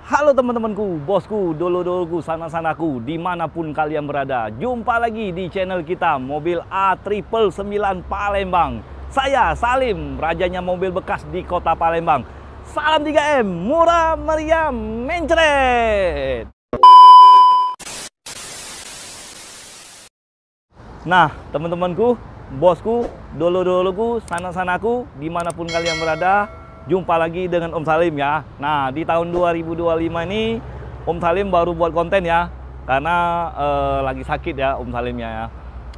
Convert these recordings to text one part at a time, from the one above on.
Halo teman-temanku, bosku, dulur-dulurku, sanak-sanaku, dimanapun kalian berada. Jumpa lagi di channel kita, Mobil A999 Palembang. Saya Salim, rajanya mobil bekas di kota Palembang. Salam 3M, murah meriah, mencret. Nah, teman-temanku, bosku, dulur-dulurku, sanak-sanaku, dimanapun kalian berada, jumpa lagi dengan Om Salim ya. Nah, di tahun 2025 ini Om Salim baru buat konten ya, karena lagi sakit ya Om Salimnya ya.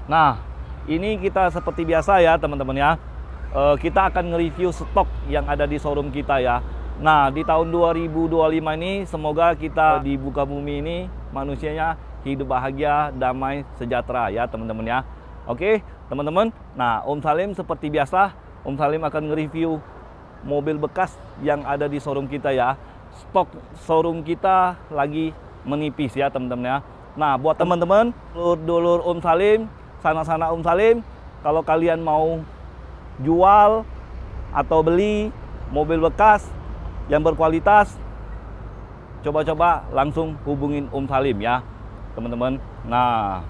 Nah, ini kita seperti biasa ya teman-teman ya. Kita akan nge-review stok yang ada di showroom kita ya. Nah, di tahun 2025 ini semoga kita di buka bumi ini manusianya hidup bahagia, damai, sejahtera ya teman-teman ya. Oke, teman-teman. Nah, Om Salim seperti biasa, Om Salim akan nge-review mobil bekas yang ada di showroom kita ya. Stok showroom kita lagi menipis ya teman-teman ya. Nah, buat teman-teman, dulur Om Salim, sanak-sanak Om Salim, kalau kalian mau jual atau beli mobil bekas yang berkualitas, coba-coba langsung hubungin Om Salim ya teman-teman. Nah,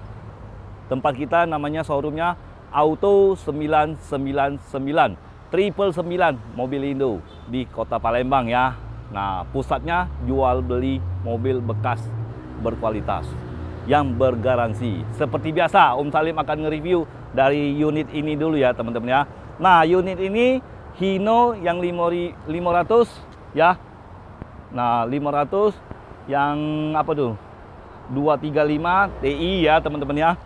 tempat kita namanya showroomnya Auto 999 999 Mobil Indo di kota Palembang ya. Nah, pusatnya jual beli mobil bekas berkualitas yang bergaransi. Seperti biasa, Om Salim akan nge-review dari unit ini dulu ya teman-teman ya. Nah, unit ini Hino yang 500 ya. Nah, 500 yang apa tuh? 235 Ti ya teman-teman ya.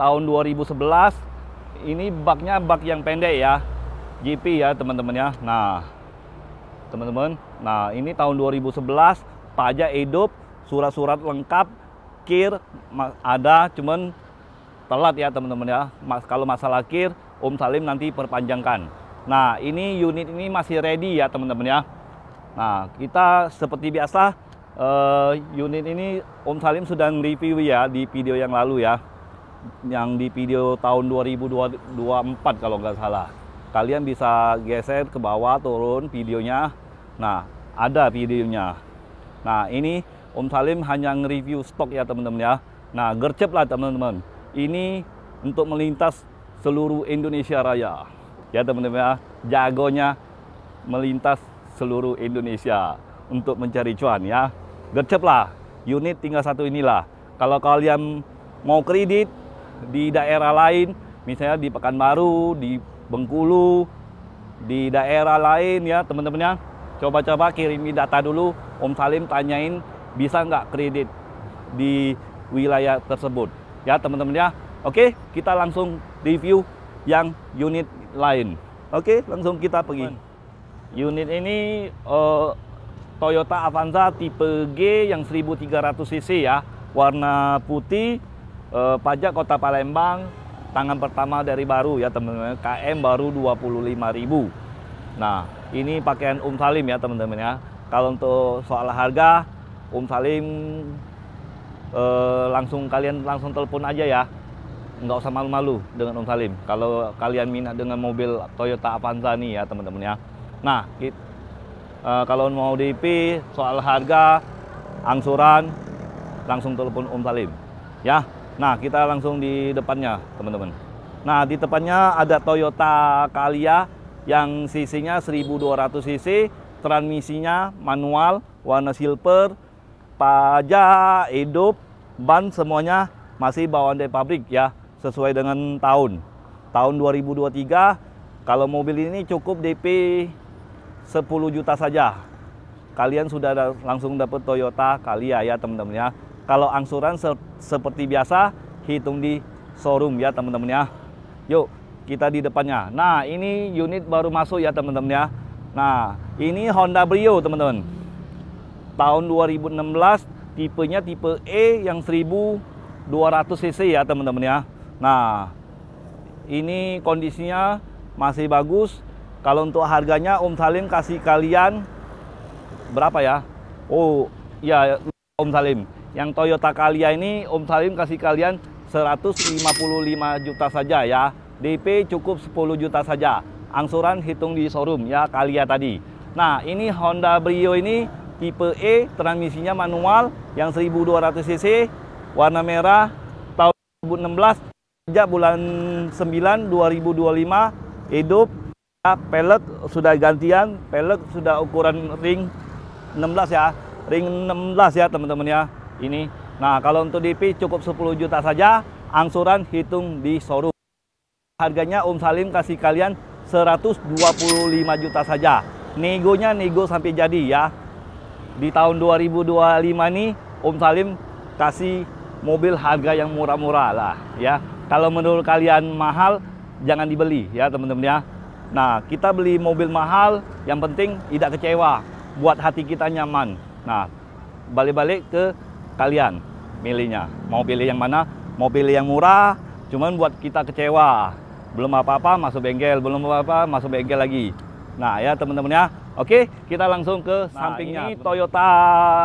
Tahun 2011. Ini baknya bak yang pendek ya. GP ya teman-teman ya. Nah, teman-teman, nah ini tahun 2011, pajak hidup, surat-surat lengkap, kir ada, cuman telat ya teman-teman ya. Kalau masalah kir, Om Salim nanti perpanjangkan. Nah, ini unit ini masih ready ya teman-teman ya. Nah, kita seperti biasa, unit ini Om Salim sudah review ya di video yang lalu ya. Yang di video tahun 2024 kalau nggak salah. Kalian bisa geser ke bawah, turun videonya. Nah, ada videonya. Nah, ini Om Salim hanya nge-review stok ya teman-teman ya. Nah, gercep lah teman-teman. Ini untuk melintas seluruh Indonesia Raya. Ya teman-teman ya, jagonya melintas seluruh Indonesia untuk mencari cuan ya. Gercep lah, unit tinggal satu inilah. Kalau kalian mau kredit di daerah lain, misalnya di Pekanbaru, di Bengkulu, di daerah lain ya teman-teman ya, coba-coba kirimi data dulu, Om Salim tanyain bisa nggak kredit di wilayah tersebut ya teman-teman ya. Oke, kita langsung review yang unit lain. Oke, langsung kita pergi. Unit ini Toyota Avanza tipe G yang 1300 cc ya, warna putih, pajak kota Palembang, tangan pertama dari baru ya teman-teman, KM baru 25.000. Nah, ini pakaian Om Salim ya teman-teman ya. Kalau untuk soal harga, Om Salim kalian langsung telepon aja ya, nggak usah malu-malu dengan Om Salim kalau kalian minat dengan mobil Toyota Avanza nih ya teman-teman ya. Nah, kalau mau DP, soal harga, angsuran, langsung telepon Om Salim ya. Nah, kita langsung di depannya, teman-teman. Nah, di depannya ada Toyota Calya yang cc-nya 1200 cc, transmisinya manual, warna silver, pajak hidup, ban semuanya masih bawaan dari pabrik ya, sesuai dengan tahun. Tahun 2023, kalau mobil ini cukup DP 10 juta saja. Kalian sudah langsung dapat Toyota Calya ya, teman-teman ya. Kalau angsuran seperti biasa, hitung di showroom ya teman-teman ya. Yuk, kita di depannya. Nah, ini unit baru masuk ya teman-teman ya. Nah, ini Honda Brio teman-teman. Tahun 2016, tipenya tipe E yang 1200 cc ya teman-teman ya. Nah, ini kondisinya masih bagus. Kalau untuk harganya Om Salim kasih kalian berapa ya? Oh, ya Om Salim. Yang Toyota Calya ini Om Salim kasih kalian 155 juta saja ya. DP cukup 10 juta saja. Angsuran hitung di showroom ya Calya tadi. Nah, ini Honda Brio ini tipe E, transmisinya manual yang 1200 cc, warna merah, tahun 2016, sejak bulan 9 2025, hidup. Pelek sudah gantian, pelek sudah ukuran ring 16 ya, ring 16 ya teman-teman ya. Ini. Nah, kalau untuk DP cukup 10 juta saja, angsuran hitung di showroom. Harganya Om Salim kasih kalian 125 juta saja. Negonya nego sampai jadi ya. Di tahun 2025 ini Om Salim kasih mobil harga yang murah-murah lah ya. Kalau menurut kalian mahal, jangan dibeli ya teman-teman ya. Nah, kita beli mobil mahal, yang penting tidak kecewa, buat hati kita nyaman. Nah, balik-balik ke kalian milihnya. Mau pilih yang mana? Mau pilih yang murah, cuman buat kita kecewa. Belum apa-apa masuk bengkel, belum apa-apa masuk bengkel lagi. Nah ya teman-teman ya. Oke, kita langsung ke sampingnya. Ini Toyota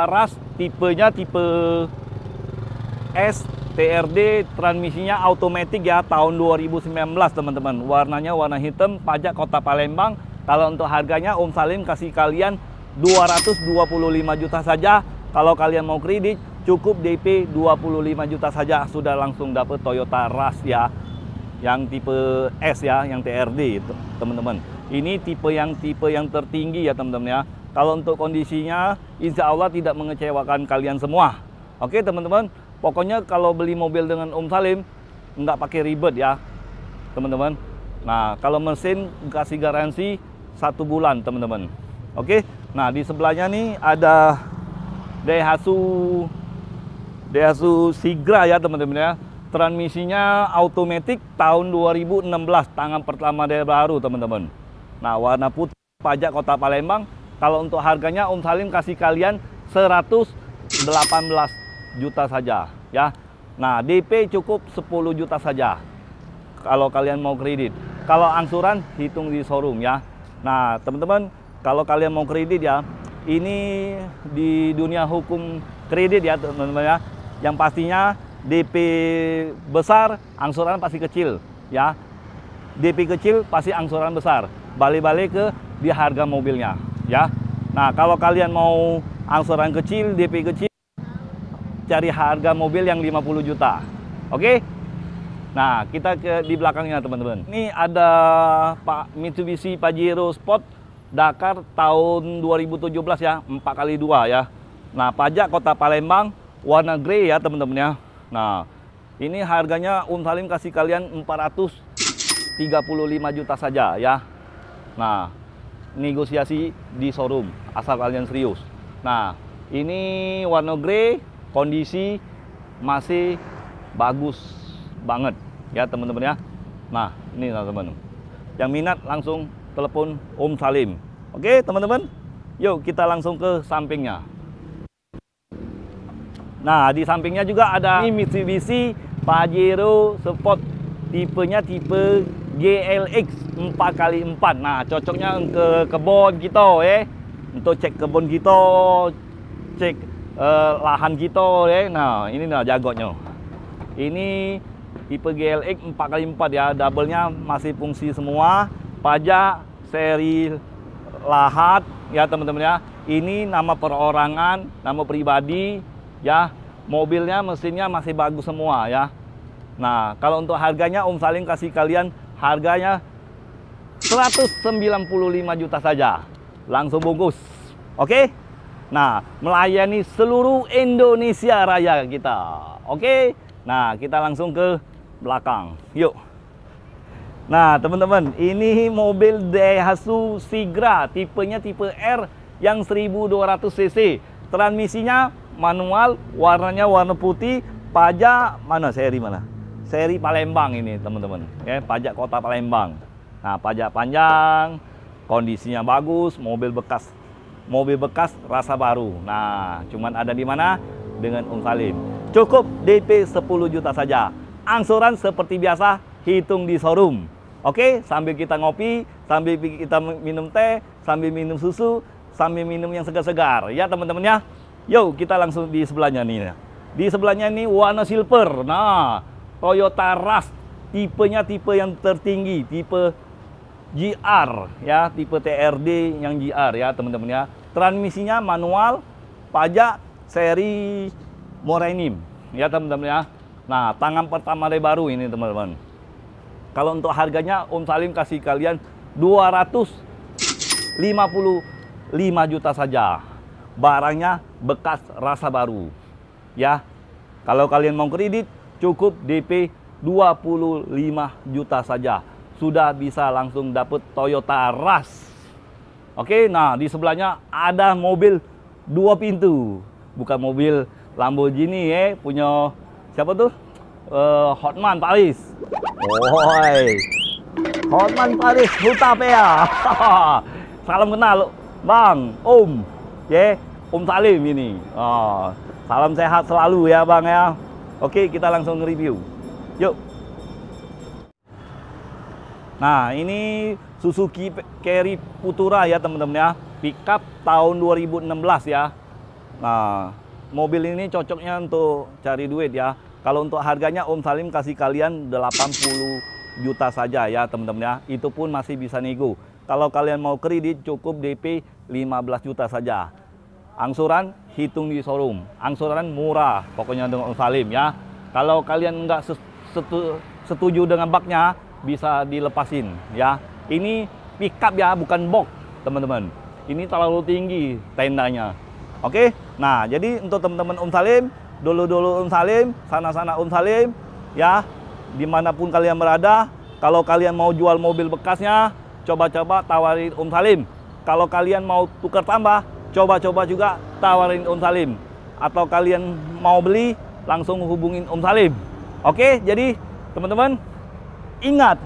Rush, tipenya tipe S TRD, transmisinya automatic ya, tahun 2019 teman-teman. Warnanya warna hitam, pajak kota Palembang. Kalau untuk harganya Om Salim kasih kalian 225 juta saja. Kalau kalian mau kredit cukup DP 25 juta saja, sudah langsung dapat Toyota Rush ya, yang tipe S ya, yang TRD itu teman-teman. Ini tipe yang tertinggi ya teman-teman ya. Kalau untuk kondisinya insya Allah tidak mengecewakan kalian semua. Oke teman-teman, pokoknya kalau beli mobil dengan Om Salim nggak pakai ribet ya teman-teman. Nah, kalau mesin kasih garansi 1 bulan teman-teman. Oke, nah di sebelahnya nih ada Daihatsu Sigra ya teman-teman ya. Transmisinya automatic tahun 2016, tangan pertama dari baru teman-teman. Nah, warna putih, pajak kota Palembang. Kalau untuk harganya Om Salim kasih kalian 118 juta saja ya. Nah, DP cukup 10 juta saja kalau kalian mau kredit. Kalau angsuran hitung di showroom ya. Nah, teman-teman, kalau kalian mau kredit ya, ini di dunia hukum kredit ya teman-teman ya. Yang pastinya DP besar, angsuran pasti kecil ya. DP kecil pasti angsuran besar. Balik-balik ke di harga mobilnya ya. Nah, kalau kalian mau angsuran kecil, DP kecil, cari harga mobil yang 50 juta. Oke? Nah, kita ke di belakangnya teman-teman. Ini ada Pak Mitsubishi Pajero Sport Dakar tahun 2017 ya, 4x2 ya. Nah, pajak kota Palembang, warna grey ya teman-teman ya. Nah, ini harganya Om Salim kasih kalian 435 juta saja ya. Nah, negosiasi di showroom asal kalian serius. Nah, ini warna grey, kondisi masih bagus banget ya teman-teman ya. Nah, ini teman-teman. Yang minat langsung telepon Om Salim. Oke, teman-teman. Yuk kita langsung ke sampingnya. Nah, di sampingnya juga ada ini Mitsubishi Pajero Sport, tipenya tipe GLX 4x4. Nah, cocoknya ke kebun kita ya. Untuk cek kebun kita, cek lahan kita ya. Nah, ini nah jagotnya. Ini tipe GLX 4x4 ya, double-nya masih fungsi semua. Pajak seri lahat ya teman-teman ya. Ini nama perorangan, nama pribadi ya. Mobilnya, mesinnya masih bagus semua ya. Nah, kalau untuk harganya Om Salim kasih kalian harganya 195 juta saja. Langsung bungkus. Oke? Nah, melayani seluruh Indonesia Raya kita. Oke? Nah, kita langsung ke belakang. Yuk. Nah, teman-teman, ini mobil Daihatsu Sigra, tipenya tipe R yang 1200 cc. Transmisinya manual, warnanya warna putih, pajak mana seri mana? Seri Palembang ini, teman-teman. Ya, pajak kota Palembang. Nah, pajak panjang, kondisinya bagus, mobil bekas rasa baru. Nah, cuman ada di mana? Dengan Om Salim. Cukup DP 10 juta saja. Angsuran seperti biasa, hitung di showroom. Oke, sambil kita ngopi, sambil kita minum teh, sambil minum susu, sambil minum yang segar-segar. Ya, teman-teman ya. Yuk, kita langsung di sebelahnya nih. Di sebelahnya ini warna silver. Nah, Toyota Rush, tipenya tipe yang tertinggi, tipe GR ya, tipe TRD yang GR ya teman-teman ya. transmisinya manual, pajak seri Morainim ya teman-teman ya. Nah, tangan pertama dari baru ini teman-teman. Kalau untuk harganya Om Salim kasih kalian 255 juta saja. Barangnya bekas rasa baru. Ya. Kalau kalian mau kredit cukup DP 25 juta saja. Sudah bisa langsung dapat Toyota Rush. Oke, nah di sebelahnya ada mobil 2 pintu. Bukan mobil Lamborghini ya, punya siapa tuh? Hotman Paris. Oi. Hotman Paris Hutapea. Salam kenal, Bang, Om. Ya, Om Salim ini. Oh, salam sehat selalu ya, Bang ya. Oke, kita langsung nge-review. Yuk. Nah, ini Suzuki Carry Futura ya, teman-teman ya. Pickup tahun 2016 ya. Nah, mobil ini cocoknya untuk cari duit ya. Kalau untuk harganya Om Salim kasih kalian 80 juta saja ya teman-teman ya. Itu pun masih bisa nego. Kalau kalian mau kredit cukup DP 15 juta saja. Angsuran hitung di showroom. Angsuran murah pokoknya dengan Om Salim ya. Kalau kalian nggak setuju dengan baknya bisa dilepasin ya. Ini pickup ya, bukan box teman-teman. Ini terlalu tinggi tendanya. Oke. Nah, jadi untuk teman-teman Om Salim, dulu-dulu Om Salim, sana-sana Om Salim, ya, dimanapun kalian berada, kalau kalian mau jual mobil bekasnya, coba-coba tawarin Om Salim. Kalau kalian mau tukar tambah, coba-coba juga tawarin Om Salim. Atau kalian mau beli, langsung hubungin Om Salim. Oke, jadi teman-teman, ingat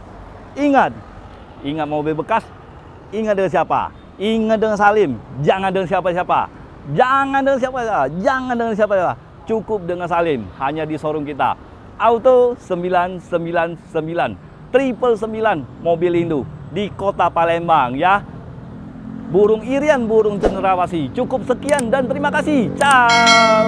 mobil bekas, ingat dengan siapa? Ingat dengan Salim, jangan dengan siapa-siapa. Jangan dengan siapa-siapa. Cukup dengan Salim, hanya di showroom kita. Auto 999 999 mobil Indo di Kota Palembang ya. Burung Irian, burung cenderawasih. Cukup sekian dan terima kasih. Ciao.